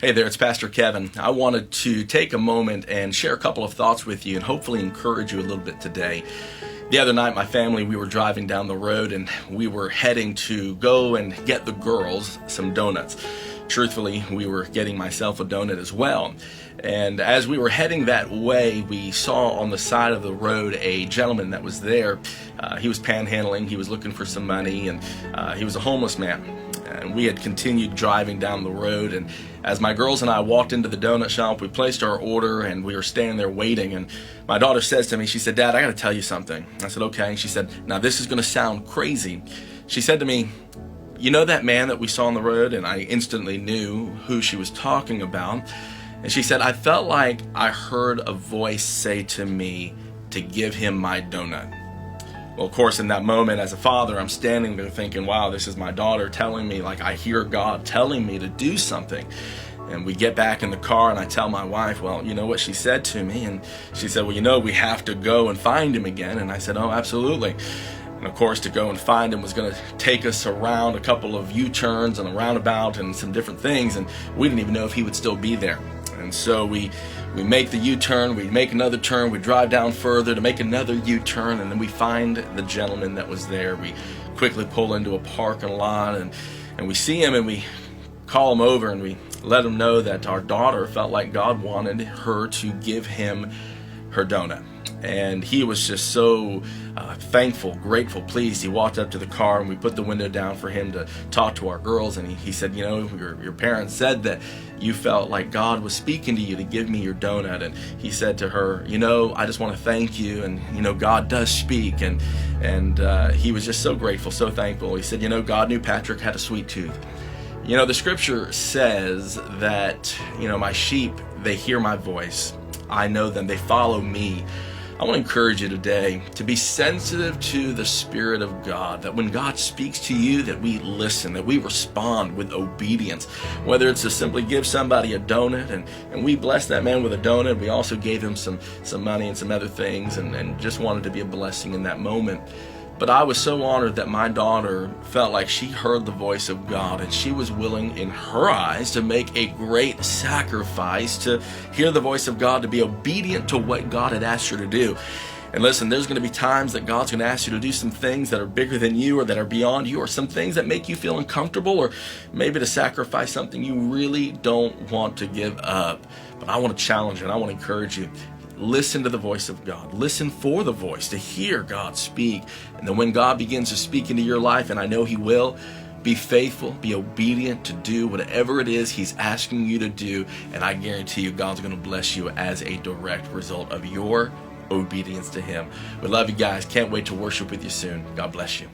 Hey there, it's Pastor Kevin. I wanted to take a moment and share a couple of thoughts with you and hopefully encourage you a little bit today. The other night, my family, we were driving down the road and we were heading to go and get the girls some donuts. Truthfully, we were getting myself a donut as well. And as we were heading that way, we saw on the side of the road a gentleman that was there. He was panhandling, he was looking for some money, and he was a homeless man. And we had continued driving down the road, and as my girls and I walked into the donut shop, we placed our order and we were standing there waiting, and my daughter says to me, she said, "Dad, I gotta tell you something." I said, "Okay." And she said, "Now this is gonna sound crazy." She said to me, "You know that man that we saw on the road?" And I instantly knew who she was talking about. And she said, "I felt like I heard a voice say to me to give him my donut." Well, of course, in that moment, as a father, I'm standing there thinking, wow, this is my daughter telling me, like, I hear God telling me to do something. And we get back in the car and I tell my wife, well, you know what she said to me? And she said, well, you know, we have to go and find him again. And I said, oh, absolutely. And of course, to go and find him was going to take us around a couple of U-turns and a roundabout and some different things. And we didn't even know if he would still be there. And so we make the U-turn, we make another turn, we drive down further to make another U-turn, and then we find the gentleman that was there. We quickly pull into a parking lot and we see him and we call him over and we let him know that our daughter felt like God wanted her to give him her donut. And he was just so thankful, grateful, pleased. He walked up to the car and we put the window down for him to talk to our girls. And he said, you know, your parents said that you felt like God was speaking to you to give me your donut. And he said to her, you know, I just want to thank you. And, you know, God does speak. And he was just so grateful, so thankful. He said, you know, God knew Patrick had a sweet tooth. You know, the scripture says that, you know, my sheep, they hear my voice. I know them. They follow me. I want to encourage you today to be sensitive to the Spirit of God, that when God speaks to you, that we listen, that we respond with obedience, whether it's to simply give somebody a donut, and we blessed that man with a donut. We also gave him some money and some other things and just wanted to be a blessing in that moment. But I was so honored that my daughter felt like she heard the voice of God and she was willing in her eyes to make a great sacrifice to hear the voice of God, to be obedient to what God had asked her to do. And listen, there's going to be times that God's going to ask you to do some things that are bigger than you or that are beyond you, or some things that make you feel uncomfortable, or maybe to sacrifice something you really don't want to give up. But I want to challenge you and I want to encourage you. Listen to the voice of God. Listen for the voice, to hear God speak. And then when God begins to speak into your life, and I know He will, be faithful, be obedient to do whatever it is He's asking you to do. And I guarantee you God's going to bless you as a direct result of your obedience to Him. We love you guys. Can't wait to worship with you soon. God bless you.